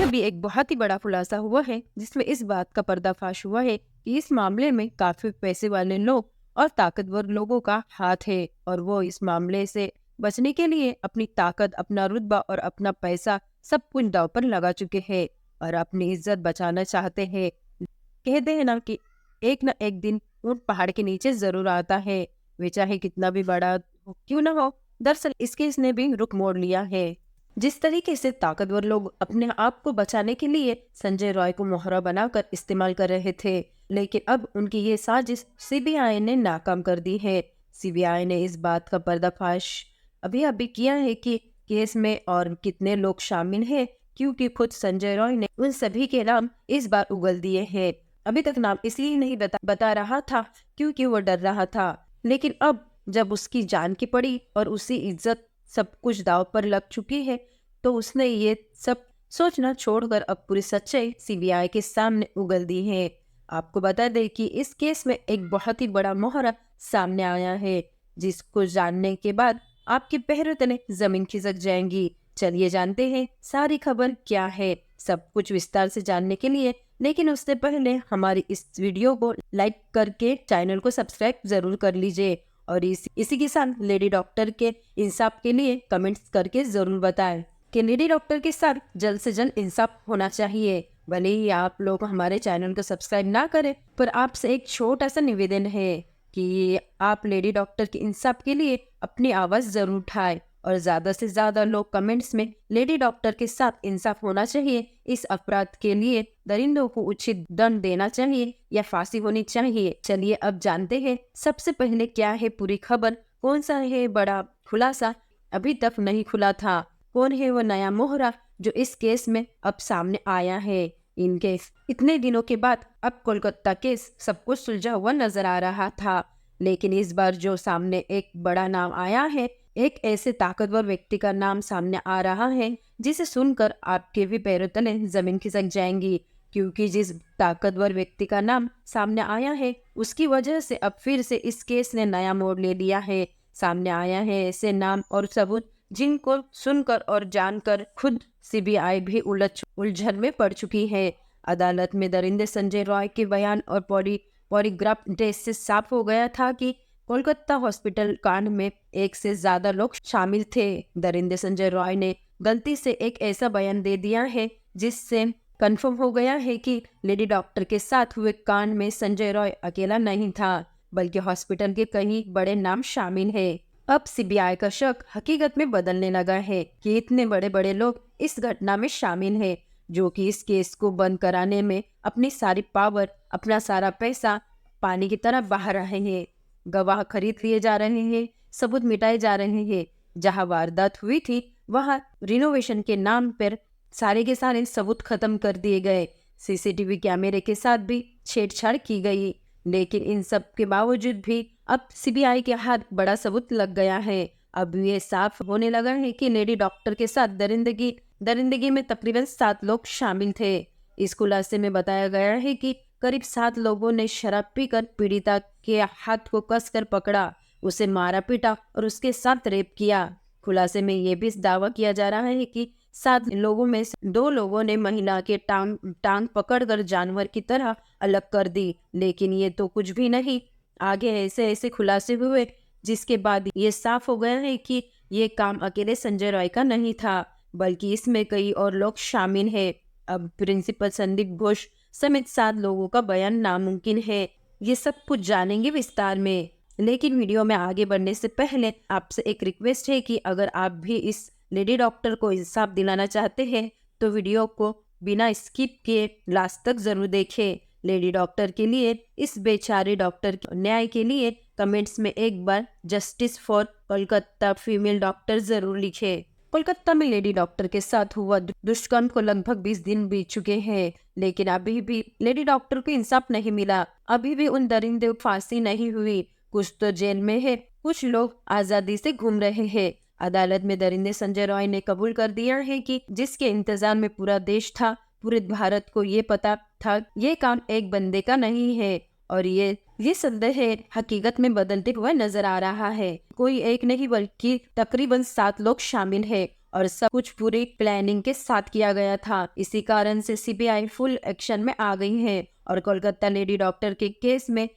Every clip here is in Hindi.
यह भी एक बहुत ही बड़ा खुलासा हुआ है जिसमें इस बात का पर्दाफाश हुआ है कि इस मामले में काफी पैसे वाले लोग और ताकतवर लोगों का हाथ है और वो इस मामले से बचने के लिए अपनी ताकत, अपना रुतबा और अपना पैसा सब कुछ दांव पर लगा चुके हैं और अपनी इज्जत बचाना चाहते हैं। कहते हैं ना कि एक न एक दिन ऊंट पहाड़ के नीचे जरूर आता है, वे चाहे कितना भी बड़ा क्यों ना हो। दरअसल इस केस ने भी रुख मोड़ लिया है। जिस तरीके से ताकतवर लोग अपने आप को बचाने के लिए संजय रॉय को मोहरा बनाकर इस्तेमाल कर रहे थे, लेकिन अब उनकी ये साजिश सीबीआई ने नाकाम कर दी है। सीबीआई ने इस बात का पर्दाफाश अभी अभी किया है कि केस में और कितने लोग शामिल हैं, क्योंकि खुद संजय रॉय ने उन सभी के नाम इस बार उगल दिए हैं। अभी तक नाम इसलिए नहीं बता रहा था क्योंकि वो डर रहा था, लेकिन अब जब उसकी जान की पड़ी और उसकी इज्जत सब कुछ दांव पर लग चुकी है, तो उसने ये सब सोचना छोड़कर अब पूरी सच्चाई सीबीआई के सामने उगल दी है। आपको बता दें कि इस केस में एक बहुत ही बड़ा मोहरा सामने आया है, जिसको जानने के बाद आपके पैरों तले जमीन खिसक जाएंगी। चलिए जानते हैं सारी खबर क्या है, सब कुछ विस्तार से जानने के लिए। लेकिन उससे पहले हमारी इस वीडियो को लाइक करके चैनल को सब्सक्राइब जरूर कर लीजिए और इसी के साथ लेडी डॉक्टर के इंसाफ के लिए कमेंट्स करके जरूर बताएं कि लेडी डॉक्टर के साथ जल्द से जल्द इंसाफ होना चाहिए। भले ही आप लोग हमारे चैनल को सब्सक्राइब ना करें, पर आपसे एक छोटा सा निवेदन है कि आप लेडी डॉक्टर के इंसाफ के लिए अपनी आवाज जरूर उठाएं और ज्यादा से ज्यादा लोग कमेंट्स में लेडी डॉक्टर के साथ इंसाफ होना चाहिए, इस अपराध के लिए दरिंदों को उचित दंड देना चाहिए या फांसी होनी चाहिए। चलिए अब जानते हैं सबसे पहले क्या है पूरी खबर, कौन सा है बड़ा खुलासा अभी तक नहीं खुला था, कौन है वो नया मोहरा जो इस केस में अब सामने आया है। इन केस इतने दिनों के बाद अब कोलकाता केस सब कुछ सुलझा हुआ नजर आ रहा था, लेकिन इस बार जो सामने एक बड़ा नाम आया है, एक ऐसे ताकतवर व्यक्ति का नाम सामने आ रहा है जिसे सुनकर आपके भी पैरों तले जमीन खिसक जाएंगी, क्योंकि जिस ताकतवर व्यक्ति का नाम सामने आया है उसकी वजह से अब फिर से इस केस ने नया मोड़ ले लिया है। सामने आया है ऐसे नाम और सबूत जिनको सुनकर और जानकर खुद सीबीआई भी उलझन में पड़ चुकी है। अदालत में दरिंदे संजय रॉय के बयान और पॉलीग्राफ टेस्ट से साफ हो गया था कि कोलकाता हॉस्पिटल कांड में एक से ज्यादा लोग शामिल थे। दरिंदे संजय रॉय ने गलती से एक ऐसा बयान दे दिया है जिससे कंफर्म हो गया है कि लेडी डॉक्टर के साथ हुए कांड में संजय रॉय अकेला नहीं था, बल्कि हॉस्पिटल के कई बड़े नाम शामिल है। अब सीबीआई का शक हकीकत में बदलने लगा है कि इतने बड़े बड़े लोग इस घटना में शामिल हैं, जो कि इस केस को बंद कराने में अपनी सारी पावर, अपना सारा पैसा पानी की तरह बहा रहे हैं। गवाह खरीद लिए जा रहे हैं, सबूत मिटाए जा रहे हैं। जहां वारदात हुई थी वहां रिनोवेशन के नाम पर सारे के सारे सबूत खत्म कर दिए गए, सीसीटीवी कैमरे के साथ भी छेड़छाड़ की गई। लेकिन इन सब के बावजूद भी अब सीबीआई के हाथ बड़ा सबूत लग गया है। अब ये साफ होने लगा है कि लेडी डॉक्टर के साथ दरिंदगी में तकरीबन 7 लोग शामिल थे। इस खुलासे में बताया गया है कि करीब 7 लोगों ने शराब पीकर पीड़िता के हाथ को कसकर पकड़ा, उसे मारा पीटा और उसके साथ रेप किया। खुलासे में ये भी दावा किया जा रहा है कि 7 लोगों में से 2 लोगों ने महिला के टांग पकड़कर जानवर की तरह अलग कर दी। लेकिन ये तो कुछ भी नहीं, आगे ऐसे खुलासे हुए जिसके बाद ये साफ हो गया है कि ये काम अकेले संजय रॉय का नहीं था, बल्कि इसमें कई और लोग शामिल हैं। अब प्रिंसिपल संदीप घोष समेत 7 लोगों का बयान नामुमकिन है। ये सब कुछ जानेंगे विस्तार में, लेकिन वीडियो में आगे बढ़ने से पहले आपसे एक रिक्वेस्ट है कि अगर आप भी इस लेडी डॉक्टर को इंसाफ दिलाना चाहते हैं तो वीडियो को बिना स्किप किए लास्ट तक जरूर देखें। लेडी डॉक्टर के लिए, इस बेचारे डॉक्टर के न्याय के लिए कमेंट्स में एक बार justice for Kolkata female doctor जरूर लिखें। कोलकाता में लेडी डॉक्टर के साथ हुआ दुष्कर्म को लगभग 20 दिन बीत चुके हैं, लेकिन अभी भी लेडी डॉक्टर को इंसाफ नहीं मिला। अभी भी उन दरिंदे को फांसी नहीं हुई। कुछ तो जेल में है, कुछ लोग आजादी से घूम रहे हैं। अदालत में दरिंदे संजय रॉय ने कबूल कर दिया है कि जिसके इंतजार में पूरा देश था, पूरे भारत को ये पता था ये काम एक बंदे का नहीं है, और ये संदेह हकीकत में बदलते हुए नजर आ रहा है। कोई एक नहीं बल्कि तकरीबन 7 लोग शामिल हैं और सब कुछ पूरी प्लानिंग के साथ किया गया था। इसी कारण से सीबीआई फुल एक्शन में आ गई है और कोलकाता लेडी डॉक्टर के केस में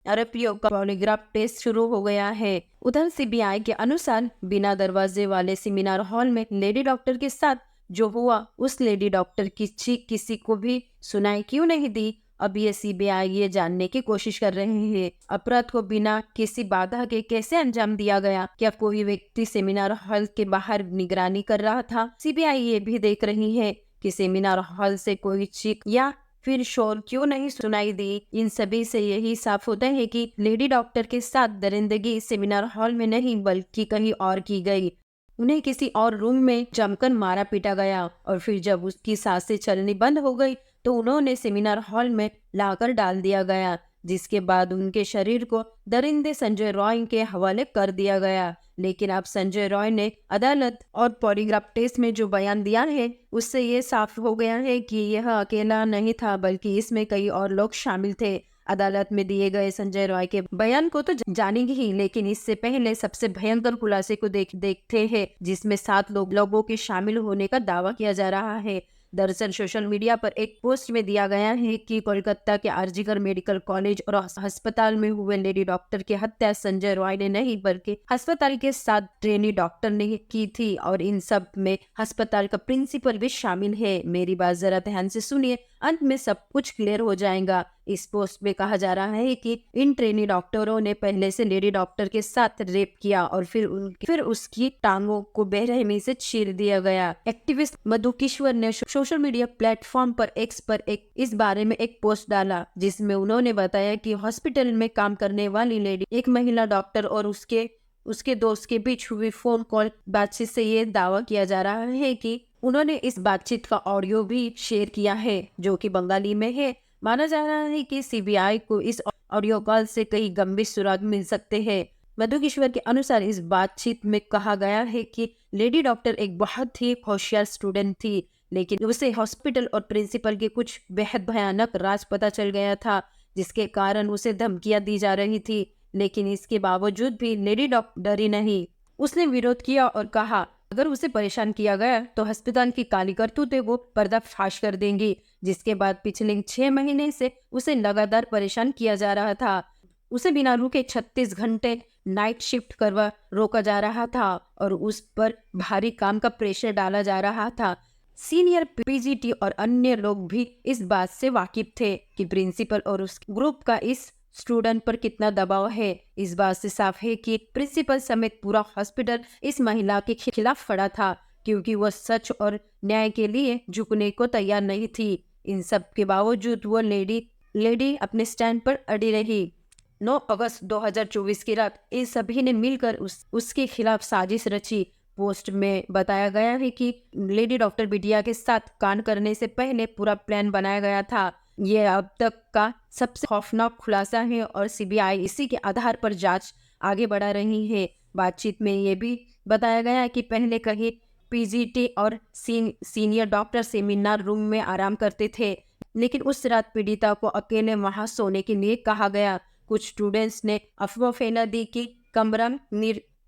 आरोपियों का पॉलीग्राफ टेस्ट शुरू हो गया है। उधर सीबीआई के अनुसार बिना दरवाजे वाले सेमिनार हॉल में लेडी डॉक्टर के साथ जो हुआ, उस लेडी डॉक्टर की चीख किसी को भी सुनाई क्यों नहीं दी। अब ये सीबीआई ये जानने की कोशिश कर रहे हैं अपराध को बिना किसी बाधा के कैसे अंजाम दिया गया। क्या कोई व्यक्ति सेमिनार हॉल के बाहर निगरानी कर रहा था? सीबीआई ये भी देख रही है कि सेमिनार हॉल से कोई चीख या फिर शोर क्यों नहीं सुनाई दी। इन सभी से यही साफ होता है कि लेडी डॉक्टर के साथ दरिंदगी सेमिनार हॉल में नहीं बल्कि कहीं और की गई। उन्हें किसी और रूम में जमकर मारा पीटा गया और फिर जब उसकी सांसें चलनी बंद हो गई तो उन्होंने सेमिनार हॉल में लाकर डाल दिया गया, जिसके बाद उनके शरीर को दरिंदे संजय रॉय के हवाले कर दिया गया। लेकिन अब संजय रॉय ने अदालत और पॉलीग्राफ टेस्ट में जो बयान दिया है उससे ये साफ हो गया है कि यह अकेला नहीं था बल्कि इसमें कई और लोग शामिल थे। अदालत में दिए गए संजय रॉय के बयान को तो जानेंगे ही, लेकिन इससे पहले सबसे भयंकर खुलासे को देखते हैं जिसमें 7 लोगों के शामिल होने का दावा किया जा रहा है। दरअसल सोशल मीडिया पर एक पोस्ट में दिया गया है कि कोलकाता के आरजीकर मेडिकल कॉलेज और अस्पताल में हुए लेडी डॉक्टर की हत्या संजय रॉय ने नहीं बल्कि अस्पताल के 7 ट्रेनी डॉक्टर ने की थी और इन सब में अस्पताल का प्रिंसिपल भी शामिल है। मेरी बात जरा ध्यान से सुनिए, अंत में सब कुछ क्लियर हो जाएगा। इस पोस्ट में कहा जा रहा है कि इन ट्रेनी डॉक्टरों ने पहले से लेडी डॉक्टर के साथ रेप किया और फिर उसकी टांगों को बेरहमी से चीर दिया गया। एक्टिविस्ट मधु किश्वर ने सोशल मीडिया प्लेटफॉर्म पर एक्स पर इस बारे में एक पोस्ट डाला जिसमें उन्होंने बताया कि हॉस्पिटल में काम करने वाली लेडी एक महिला डॉक्टर और उसके दोस्त के बीच हुई फोन कॉल बातचीत से ये दावा किया जा रहा है कि उन्होंने इस बातचीत का ऑडियो भी शेयर किया है जो कि बंगाली में है। माना जा रहा है कि सीबीआई को इस ऑडियो कॉल से कई गंभीर सुराग मिल सकते हैं। मधु किश्वर के अनुसार इस बातचीत में कहा गया है कि लेडी डॉक्टर एक बहुत ही होशियार स्टूडेंट थी, लेकिन उसे हॉस्पिटल और प्रिंसिपल के कुछ बेहद भयानक राज पता चल गया था जिसके कारण उसे धमकियां दी जा रही थी। लेकिन इसके बावजूद भी लेडी डॉक्टर डरी नहीं, उसने विरोध किया और कहा अगर उसे परेशान किया गया तो अस्पताल की काली करतूतें वो पर्दाफाश कर देंगी। जिसके बाद पिछले 6 महीने से उसे लगातार परेशान किया जा रहा था। उसे बिना रुके 36 घंटे नाइट शिफ्ट करवा रोका जा रहा था और उस पर भारी काम का प्रेशर डाला जा रहा था। सीनियर पीजीटी और अन्य लोग भी इस बात से वाकिफ थे कि प्रिंसिपल और उस ग्रुप का इस स्टूडेंट पर कितना दबाव है। इस बात से साफ है कि प्रिंसिपल समेत पूरा हॉस्पिटल इस महिला के खिलाफ खड़ा था क्योंकि वह सच और न्याय के लिए झुकने को तैयार नहीं थी। इन सब के बावजूद वो लेडी अपने स्टैंड पर अड़ी रही। 9 अगस्त 2024 की रात इन सभी ने मिलकर उसके खिलाफ साजिश रची। पोस्ट में बताया गया है कि लेडी डॉक्टर बिटिया के साथ कांड करने से पहले पूरा प्लान बनाया गया था। ये अब तक का सबसे खौफनाक खुलासा है और सीबीआई इसी के आधार पर जांच आगे बढ़ा रही है। बातचीत में ये भी बताया गया कि पहले कहीं पीजीटी और सीनियर डॉक्टर सेमिनार रूम में आराम करते थे, लेकिन उस रात पीड़िता को अकेले वहां सोने के लिए कहा गया। कुछ स्टूडेंट्स ने अफवाह फैला दी कि कमरा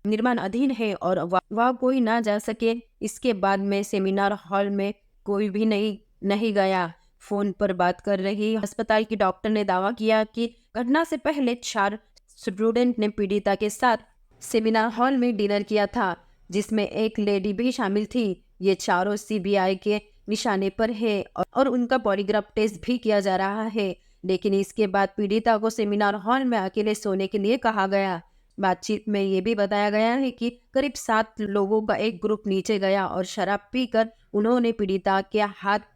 निर्माण अधीन है और वह कोई ना जा सके। इसके बाद में सेमिनार हॉल में कोई भी नहीं गया। फोन पर बात कर रही अस्पताल की डॉक्टर ने दावा किया कि घटना से पहले 4 स्टूडेंट ने पीड़िता के साथ सेमिनार हॉल में डिनर किया था जिसमें एक लेडी भी शामिल थी। ये चारों सीबीआई के निशाने पर है और उनका पॉलीग्राफ टेस्ट भी किया जा रहा है। लेकिन इसके बाद पीड़िता को सेमिनार हॉल में अकेले सोने के लिए कहा गया। बातचीत में ये भी बताया गया है कि करीब 7 लोगों का एक ग्रुप नीचे गया और शराब पीकर उन्होंने पीड़िता के हाथ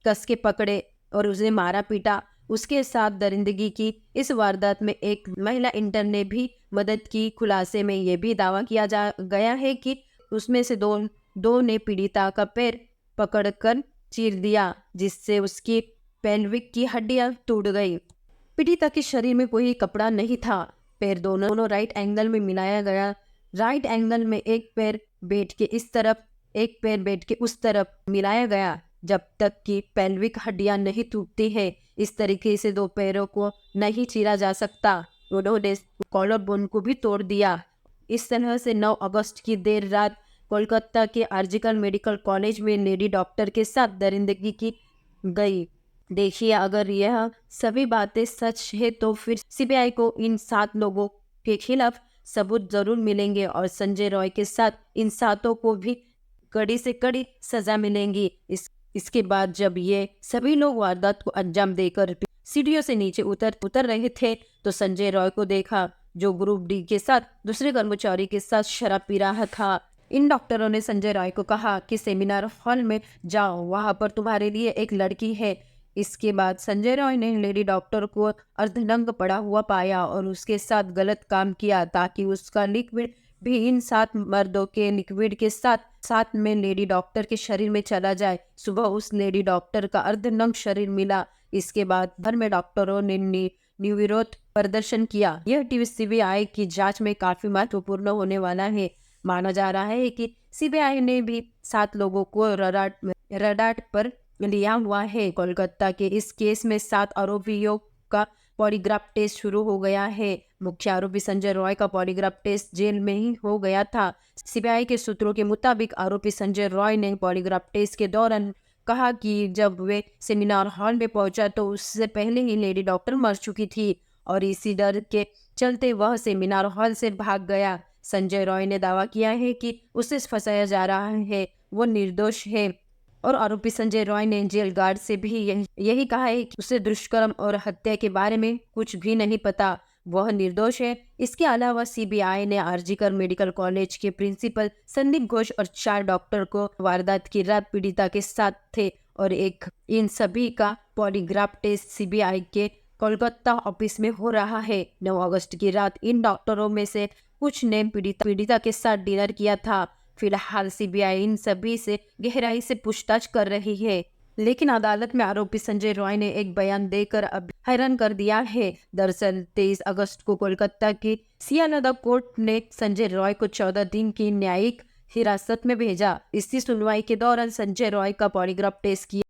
कस के पकड़े और उसे मारा पीटा, उसके साथ दरिंदगी की। इस वारदात में एक महिला इंटर्न ने भी मदद की। खुलासे में यह भी दावा किया जा गया है कि उसमें से दो ने पीड़िता का पैर पकड़कर चीर दिया जिससे उसकी पेल्विक की हड्डियां टूट गई। पीड़िता के शरीर में कोई कपड़ा नहीं था। पैर दोनों राइट एंगल में मिलाया गया। राइट एंगल में एक पैर बेड के इस तरफ, एक पैर बेड के उस तरफ मिलाया गया जब तक कि पेल्विक हड्डियां नहीं टूटती है। इस तरीके से 2 पैरों को नहीं चीरा जा सकता। उन्होंने कॉलर बोन को भी तोड़ दिया। इस तरह से 9 अगस्त की देर रात कोलकाता के आरजीकर मेडिकल कॉलेज में लेडी डॉक्टर के साथ दरिंदगी की गई। देखिए, अगर यह सभी बातें सच है तो फिर सीबीआई को इन 7 लोगों के खिलाफ सबूत जरूर मिलेंगे और संजय रॉय के साथ इन 7 को भी कड़ी से कड़ी सजा मिलेंगी। इसके बाद जब ये सभी लोग वारदात को अंजाम देकर सीढ़ियों से नीचे उतर रहे थे तो संजय रॉय को देखा, जो ग्रुप डी के साथ दूसरे कर्मचारी के साथ शराब पी रहा था। इन डॉक्टरों ने संजय रॉय को कहा कि सेमिनार हॉल में जाओ, वहां पर तुम्हारे लिए एक लड़की है। इसके बाद संजय रॉय ने लेडी डॉक्टर को अर्धनग्न पड़ा हुआ पाया और उसके साथ गलत काम किया ताकि उसका लिक्विड भी इन 7 मर्दों के लिक्विड के साथ में लेडी डॉक्टर के शरीर में चला जाए। सुबह उस लेडी डॉक्टर का अर्धनग्न शरीर मिला। इसके बाद भर में डॉक्टरों ने निर्विरोध प्रदर्शन किया। यह टीवी सीबीआई की जांच में काफी महत्वपूर्ण होने वाला है। माना जा रहा है कि सीबीआई ने भी 7 लोगों को रडार पर लिया हुआ है। कोलकाता के इस केस में 7 आरोपियों का पॉलीग्राफ टेस्ट शुरू हो गया है। मुख्य आरोपी संजय रॉय का पॉलीग्राफ टेस्ट जेल में ही हो गया था। सीबीआई के सूत्रों के मुताबिक आरोपी संजय रॉय ने पॉलीग्राफ टेस्ट के दौरान कहा कि जब वे सेमिनार हॉल में पहुंचा तो उससे पहले ही लेडी डॉक्टर मर चुकी थी और इसी डर के चलते वह सेमिनार हॉल से भाग गया। संजय रॉय ने दावा किया है कि उसे फंसाया जा रहा है, वो निर्दोष है और आरोपी संजय रॉय ने जेल गार्ड से भी यही कहा है कि उसे दुष्कर्म और हत्या के बारे में कुछ भी नहीं पता, वह निर्दोष है। इसके अलावा सीबीआई ने आरजीकर मेडिकल कॉलेज के प्रिंसिपल संदीप घोष और 4 डॉक्टर को वारदात की रात पीड़िता के साथ थे और इन सभी का पॉलीग्राफ टेस्ट सीबीआई के कोलकाता ऑफिस में हो रहा है। 9 अगस्त की रात इन डॉक्टरों में से कुछ ने पीड़िता के साथ डिनर किया था। फिलहाल सीबीआई इन सभी से गहराई से पूछताछ कर रही है, लेकिन अदालत में आरोपी संजय रॉय ने एक बयान देकर अब हैरान कर दिया है। दरअसल 23 अगस्त को कोलकाता की सियालदा कोर्ट ने संजय रॉय को 14 दिन की न्यायिक हिरासत में भेजा। इसी सुनवाई के दौरान संजय रॉय का पॉलीग्राफ टेस्ट किया।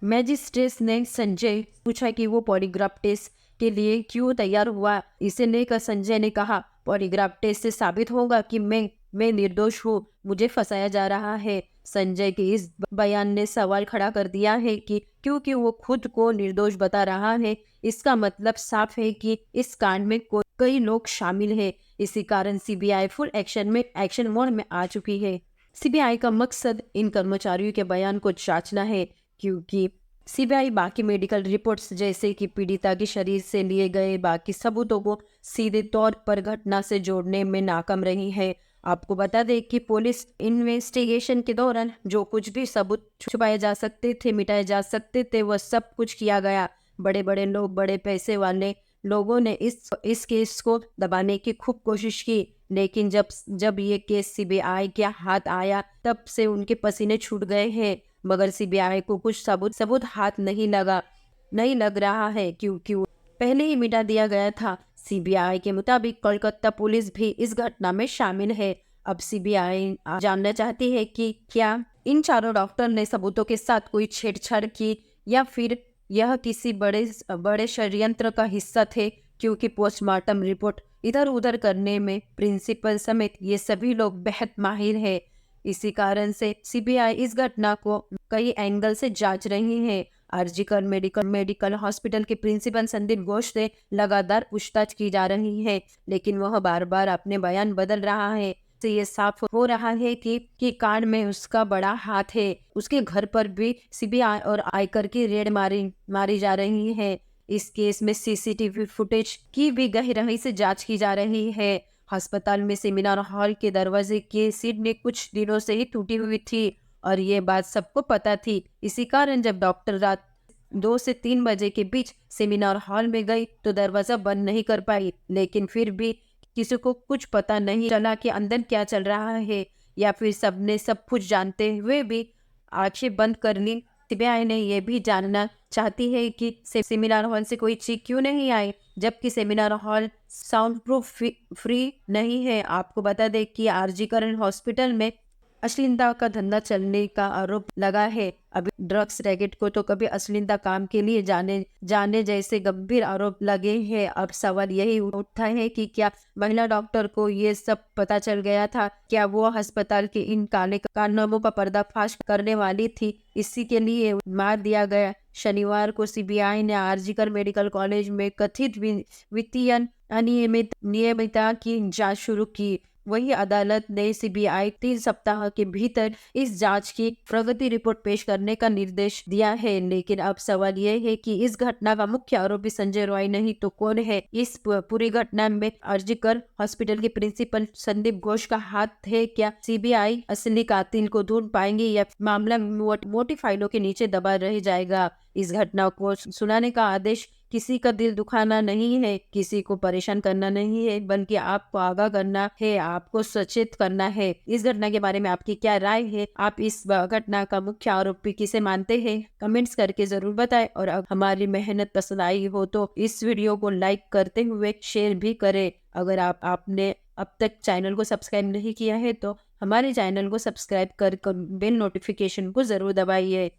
मैजिस्ट्रेट ने संजय पूछा कि वो पॉलीग्राफ टेस्ट के लिए क्यों तैयार हुआ। इसे लेकर संजय ने कहा, पॉलीग्राफ टेस्ट से साबित होगा कि मैं निर्दोष हूँ, मुझे फंसाया जा रहा है। संजय के इस बयान ने सवाल खड़ा कर दिया है कि क्योंकि वो खुद को निर्दोष बता रहा है, इसका मतलब साफ है कि इस कांड में कई लोग शामिल हैं। इसी कारण सीबीआई फुल एक्शन मोड में आ चुकी है। सीबीआई का मकसद इन कर्मचारियों के बयान को जांचना है, क्योंकि सीबीआई बाकी मेडिकल रिपोर्ट्स जैसे कि पीड़िता के शरीर से लिए गए बाकी सबूतों को सीधे तौर पर घटना से जोड़ने में नाकाम रही है। आपको बता दें कि पुलिस इन्वेस्टिगेशन के दौरान जो कुछ भी सबूत छुपाए जा सकते थे, मिटाए जा सकते थे, वह सब कुछ किया गया। बड़े बड़े लोग, बड़े पैसे वाले लोगों ने इस केस को दबाने की खूब कोशिश की, लेकिन जब ये केस सीबीआई के हाथ आया तब से उनके पसीने छूट गए हैं। मगर सीबीआई को कुछ सबूत हाथ नहीं लग रहा है, क्योंकि पहले ही मिटा दिया गया था। सीबीआई के मुताबिक कोलकाता पुलिस भी इस घटना में शामिल है। अब सीबीआई जानना चाहती है कि क्या इन 4 डॉक्टर ने सबूतों के साथ कोई छेड़छाड़ की या फिर यह किसी बड़े षड्यंत्र का हिस्सा थे, क्योंकि पोस्टमार्टम रिपोर्ट इधर उधर करने में प्रिंसिपल समेत ये सभी लोग बेहद माहिर है। इसी कारण से सीबीआई इस घटना को कई एंगल से जांच रही है। आरजीकर मेडिकल हॉस्पिटल के प्रिंसिपल संदीप घोष से लगातार पूछताछ की जा रही है, लेकिन वह बार बार अपने बयान बदल रहा है। से ये साफ हो रहा है कि कांड में उसका बड़ा हाथ है। उसके घर पर भी सीबीआई और आयकर की रेड मारी जा रही है। इस केस में सीसीटीवी फुटेज की भी गहराई से जांच की जा रही है। अस्पताल में सेमिनार हॉल के दरवाजे की सीढ़ी कुछ दिनों से ही टूटी हुई थी और ये बात सबको पता थी। इसी कारण जब डॉक्टर रात 2 से 3 बजे के बीच सेमिनार हॉल में गई तो दरवाजा बंद नहीं कर पाई, लेकिन फिर भी किसी को कुछ पता नहीं चला कि अंदर क्या चल रहा है, या फिर सबने सब कुछ जानते हुए भी आंखें बंद कर ली। सीबीआई ने यह भी जानना चाहती है कि सेमिनार हॉल से कोई चीख क्यों नहीं आई, जबकि seminar hall sound proof free नहीं है। आपको बता दें कि आरजीकर हॉस्पिटल में अश्लीलता का धंधा चलने का आरोप लगा है। अभी ड्रग्स रैकेट को तो कभी अश्लीलता काम के लिए जाने जाने जैसे गंभीर आरोप लगे हैं। अब सवाल यही उठता है कि क्या महिला डॉक्टर को ये सब पता चल गया था? क्या वो अस्पताल के इन काले कारनामों का पर्दाफाश करने वाली थी? इसी के लिए मार दिया गया। शनिवार को सीबीआई ने आरजीकर मेडिकल कॉलेज में कथित वित्तीय नियमितता की जांच शुरू की। वही अदालत ने सीबीआई 3 सप्ताह के भीतर इस जांच की प्रगति रिपोर्ट पेश करने का निर्देश दिया है। लेकिन अब सवाल यह है कि इस घटना का मुख्य आरोपी संजय रॉय नहीं तो कौन है? इस पूरी घटना में आरजीकर हॉस्पिटल के प्रिंसिपल संदीप घोष का हाथ है क्या? सीबीआई असली कातिल को ढूंढ पाएंगे या मामला मोटी फाइलों के नीचे दबा रह जाएगा? इस घटना को सुनाने का आदेश किसी का दिल दुखाना नहीं है, किसी को परेशान करना नहीं है, बल्कि आपको आगाह करना है, आपको सचेत करना है। इस घटना के बारे में आपकी क्या राय है? आप इस घटना का मुख्य आरोपी किसे मानते हैं? कमेंट्स करके जरूर बताएं। और अब हमारी मेहनत पसंद आई हो तो इस वीडियो को लाइक करते हुए शेयर भी करें। अगर आपने अब तक चैनल को सब्सक्राइब नहीं किया है तो हमारे चैनल को सब्सक्राइब कर बेल नोटिफिकेशन को जरूर दबाइए।